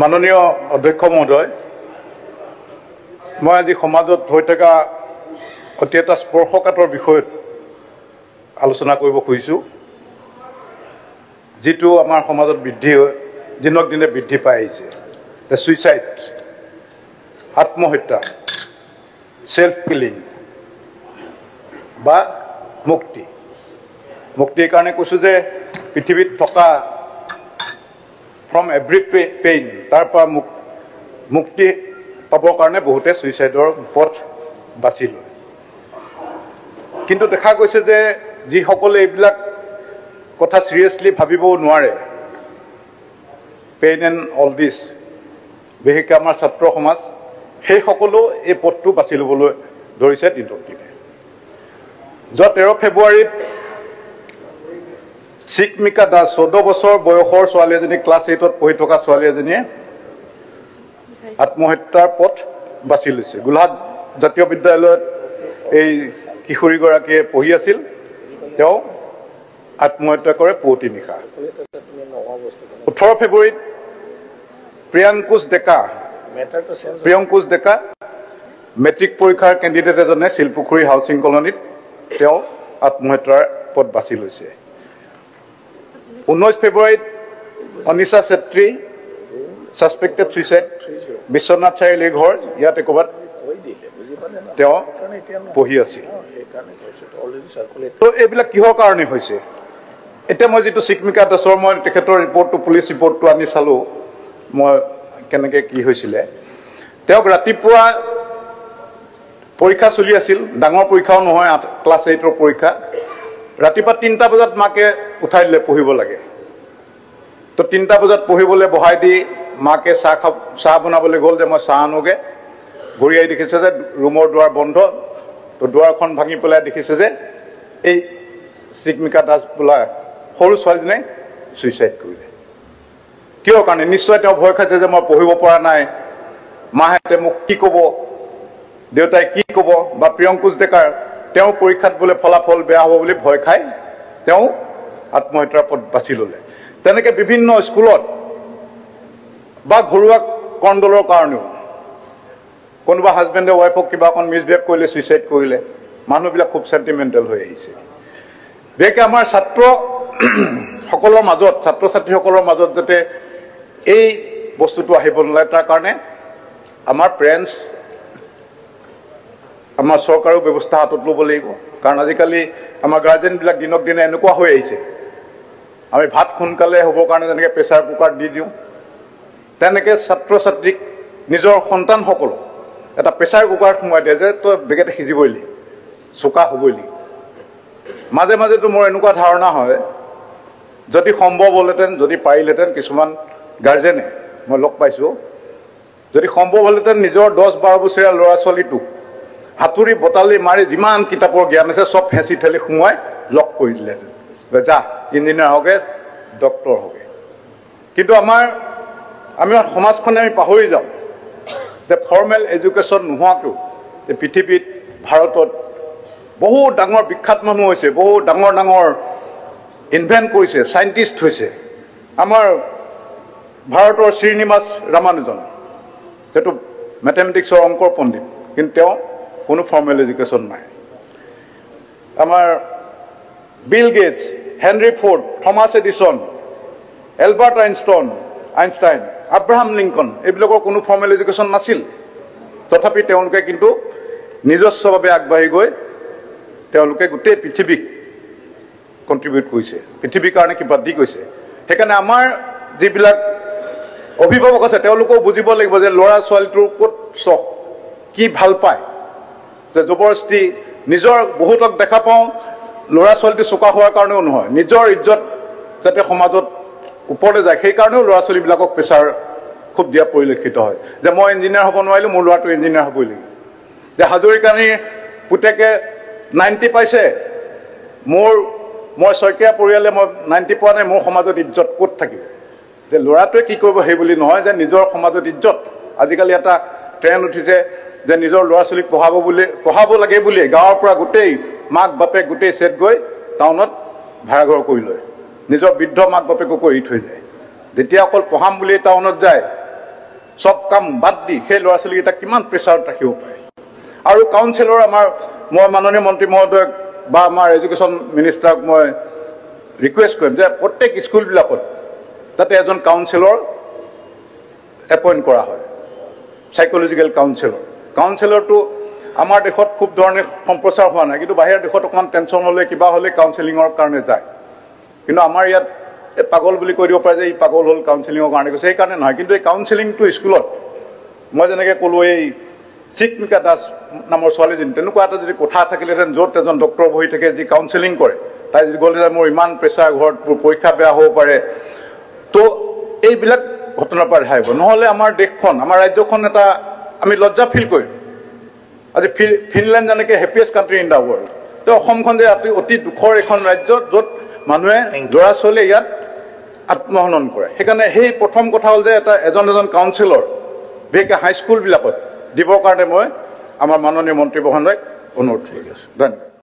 মাননীয় অধ্যক্ষ মহোদয়, মই আজি সমাজত হৈ থকা অতি এটা স্পৰ্শকাতৰ বিষয়ত আলোচনা কৰিব খুজিছোঁ, যিটো আমাৰ সমাজত দিনক দিনে বৃদ্ধি পাই আহিছে। ছুইচাইড, আত্মহত্যা, সেল্ফ কিলিং বা মুক্তিৰ কাৰণে কৈছোঁ যে পৃথিৱীত থকা ফ্ৰম এভৰি পেইন, তাৰ পৰা মুক্তি পাবৰ কাৰণে বহুতে ছুইচাইডৰ পথ বাছি লয়। কিন্তু দেখা গৈছে যে যিসকলে এইবিলাক কথা চিৰিয়াছলি ভাবিবও নোৱাৰে, পেইন এণ্ড অল দিছ, বিশেষকৈ আমাৰ ছাত্ৰ সমাজ, সেইসকলেও এই পথটো বাছি ল'বলৈ ধৰিছে দিনক দিনে। যোৱা 13 ফেব্ৰুৱাৰীত চিকমিকা দাস 14 বছৰ বয়সৰ ছোৱালী এজনী, ক্লাছ 8ত পঢ়ি থকা ছোৱালী এজনীয়ে আত্মহত্যাৰ পথ বাছি লৈছে। গোলাঘাট জাতীয় বিদ্যালয়ত এই কিশোৰীগৰাকীয়ে পঢ়ি আছিল, তেওঁ আত্মহত্যা কৰে পুৱতি নিশা। 18 ফেব্ৰুৱাৰীত প্ৰিয়ংকুশ ডেকা মেট্ৰিক পৰীক্ষাৰ কেণ্ডিডেট এজনে শিলপুখুৰী হাউচিং কলনীত তেওঁ আত্মহত্যাৰ পথ বাছি লৈছে। 19 ফেব্ৰুৱাৰীত অনিশা চেত্ৰী ছাছপেক্টেড ছুইচাইড, বিশ্বনাথ চাৰিআলিৰ ঘৰ, ইয়াতে ক'ৰবাত তেওঁ পঢ়ি আছিল। তো এইবিলাক কিহৰ কাৰণে হৈছে? এতিয়া মই যিটো চিকমিকা দাসৰ, মই তেখেতৰ ৰিপৰ্টটো, পুলিচ ৰিপৰ্টটো আনি চালোঁ, মই কেনেকৈ কি হৈছিলে। তেওঁক ৰাতিপুৱা পৰীক্ষা চলি আছিল, ডাঙৰ পৰীক্ষাও নহয়, ক্লাছ 8ৰ পৰীক্ষা। ৰাতিপুৱা 3টা বজাত মাকে উঠাই দিলে, পঢ়িব লাগে। তো 3টা বজাত পঢ়িবলৈ বহাই দি মাকে চাহ বনাবলৈ গ'ল যে মই চাহ আনোগৈ। ঘূৰি আহি দেখিছে যে ৰুমৰ দুৱাৰ বন্ধ। তো দুৱাৰখন ভাঙি পেলাই দেখিছে যে এই চিকমিকা দাস বোলা সৰু ছোৱালীজনীয়ে ছুইচাইড কৰিলে। কিয় কাৰণে? নিশ্চয় তেওঁ ভয় খাইছে যে মই পঢ়িব পৰা নাই, মাহঁতে মোক কি ক'ব, দেউতাই কি ক'ব, বা প্ৰিয়ংকুশ ডেকাৰ তেওঁ পৰীক্ষাত বোলে ফলাফল বেয়া হ'ব বুলি ভয় খাই তেওঁ আত্মহত্যাৰ পথ বাছি ল'লে। তেনেকৈ বিভিন্ন স্কুলত বা ঘৰুৱা কণ্ডলৰ কাৰণেও কোনোবা হাজবেণ্ডে ৱাইফক কিবা অকণ মিছবিহেভ কৰিলে, ছুইচাইড কৰিলে। মানুহবিলাক খুব চেণ্টিমেণ্টেল হৈ আহিছে। বিশেষকৈ আমাৰ ছাত্ৰ ছাত্ৰীসকলৰ মাজত যাতে এই বস্তুটো আহিব নালাগে, তাৰ কাৰণে আমাৰ পেৰেণ্টছ, আমাৰ চৰকাৰেও ব্যৱস্থা হাতত ল'ব লাগিব। কাৰণ আজিকালি আমাৰ গাৰ্জেনবিলাক দিনক দিনে এনেকুৱা হৈ আহিছে, আমি ভাত সোনকালে হ'বৰ কাৰণে যেনেকৈ প্ৰেছাৰ কুকাৰ দি দিওঁ, তেনেকৈ ছাত্ৰ ছাত্ৰীক, নিজৰ সন্তানসকলক এটা প্ৰেছাৰ কুকাৰ সোমোৱাই দিয়ে যে তই বেগেতে সিজিবই লি, চোকা হ'বই লি। মাজে মাজেতো মোৰ এনেকুৱা ধাৰণা হয়, যদি সম্ভৱ হ'লহেঁতেন, যদি পাৰিলেহেঁতেন, কিছুমান গাৰ্জেনে মই লগ পাইছোঁ, যদি সম্ভৱ হ'লহেঁতেন নিজৰ 10-12 বছৰীয়া ল'ৰা ছোৱালীটোক হাতুৰি বটালি মাৰি যিমান কিতাপৰ জ্ঞান আছে চব হেঁচি ঠেলি সোমোৱাই লগ কৰি দিলেহেঁতেন, যা ইঞ্জিনিয়াৰ হওঁগে, ডক্টৰ হওঁগে। কিন্তু আমাৰ সমাজখনে আমি পাহৰি যাওঁ যে ফৰ্মেল এডুকেশ্যন নোহোৱাকৈও এই পৃথিৱীত, ভাৰতত বহু ডাঙৰ বিখ্যাত মানুহ হৈছে, বহু ডাঙৰ ডাঙৰ ইনভেণ্ট কৰিছে, চাইণ্টিষ্ট হৈছে। আমাৰ ভাৰতৰ শ্ৰীনিবাস ৰামানুজন, সেইটো মেথমেটিক্সৰ অংকৰ পণ্ডিত, কিন্তু তেওঁ কোনো ফৰ্মেল এডুকেশ্যন নাই। আমাৰ Bill Gates, Henry Ford, Thomas Edison, Albert Einstein, Abraham Lincoln, এইবিলাকৰ কোনো ফৰ্মেল এডুকেশ্যন নাছিল। তথাপি তেওঁলোকে কিন্তু নিজস্বভাৱে আগবাঢ়ি গৈ তেওঁলোকে গোটেই পৃথিৱীক কণ্ট্ৰিবিউট কৰিছে, পৃথিৱীৰ কাৰণে কিবা দি গৈছে। সেইকাৰণে আমাৰ যিবিলাক অভিভাৱক আছে তেওঁলোকেও বুজিব লাগিব যে ল'ৰা ছোৱালীটোৰ ক'ত চখ, কি ভাল পায়, যে জবৰদস্তি নিজৰ বহুতক দেখা পাওঁ ল'ৰা ছোৱালীটো চোকা হোৱাৰ কাৰণেও নহয়, নিজৰ ইজ্জত যাতে সমাজত ওপৰলৈ যায়, সেইকাৰণেও ল'ৰা ছোৱালীবিলাকক প্ৰেছাৰ খুব দিয়া পৰিলক্ষিত হয় যে মই ইঞ্জিনিয়াৰ হ'ব নোৱাৰিলোঁ, মোৰ ল'ৰাটো ইঞ্জিনিয়াৰ হ'বই লাগিব। যে হাজৰিকানীৰ পুতেকে 90 পাইছে, মই শইকীয়া পৰিয়ালে মই 90 পোৱা নাই, মোৰ সমাজত ইজ্জত ক'ত থাকিব? যে ল'ৰাটোৱে কি কৰিব সেই বুলি নহয়, যে নিজৰ সমাজত ইজ্জত। আজিকালি এটা ট্ৰেণ্ড উঠিছে যে নিজৰ ল'ৰা ছোৱালীক পঢ়াব লাগে বুলি গাঁৱৰ পৰা গোটেই মাক বাপেক গোটেই ছেট গৈ টাউনত ভাড়াঘৰ কৰি লয়, নিজৰ বৃদ্ধ মাক বাপেককো এৰি থৈ যায়। যেতিয়া অকল পঢ়াম বুলি টাউনত যায়, চব কাম বাদ দি সেই ল'ৰা ছোৱালীকেইটাক কিমান প্ৰেছাৰত ৰাখিব পাৰে আৰু কাউন্সিলৰ মই মাননীয় মন্ত্ৰী মহোদয়ক বা আমাৰ এডুকেশ্যন মিনিষ্টাৰক মই ৰিকুৱেষ্ট কৰিম যে প্ৰত্যেক স্কুলবিলাকত যাতে এজন কাউন্সিলৰ এপইণ্ট কৰা হয় সাইকোলজিকেল কাউন্সিলৰটো আমাৰ দেশত খুব ধৰণে সম্প্ৰচাৰ হোৱা নাই কিন্তু বাহিৰৰ দেশত অকণমান টেনশ্যন হ'লে কিবা হ'লে কাউন্সিলিঙৰ কাৰণে যায় কিন্তু আমাৰ ইয়াত এই পাগল বুলি কৈ দিব পাৰে যে এই পাগল হ'ল কাউন্সিলিঙৰ কাৰণে কৈছে সেইকাৰণে নহয় কিন্তু এই কাউন্সিলিংটো স্কুলত মই যেনেকৈ ক'লোঁ এই চিকমিকা দাস নামৰ ছোৱালীজনী তেনেকুৱা এটা যদি কোঠা থাকিলেহেঁতেন য'ত এজন ডক্টৰ বহি থাকে যি কাউন্সিলিং কৰে তাই যদি গ'লে যে মোৰ ইমান প্ৰেছাৰ ঘৰত পৰীক্ষা বেয়া হ'ব পাৰে তো এইবিলাক ঘটনাৰ পৰা ৰেহাই হ'ব নহ'লে আমাৰ দেশখন আমাৰ ৰাজ্যখন এটা আমি লজ্জা ফিল কৰিম আজি ফিনলেণ্ড যেনেকৈ happiest country in the world তো অসমখন যে অতি দুখৰ এখন ৰাজ্য য'ত মানুহে ল'ৰা ছোৱালীয়ে ইয়াত আত্মহনন কৰে সেইকাৰণে সেই প্ৰথম কথা হ'ল যে এজন কাউন্সিলৰ বিশেষকৈ হাইস্কুলবিলাকত দিবৰ কাৰণে মই আমাৰ মাননীয় মন্ত্ৰী মহোদয়ক অনুৰোধ কৰি আছোঁ ধন্যবাদ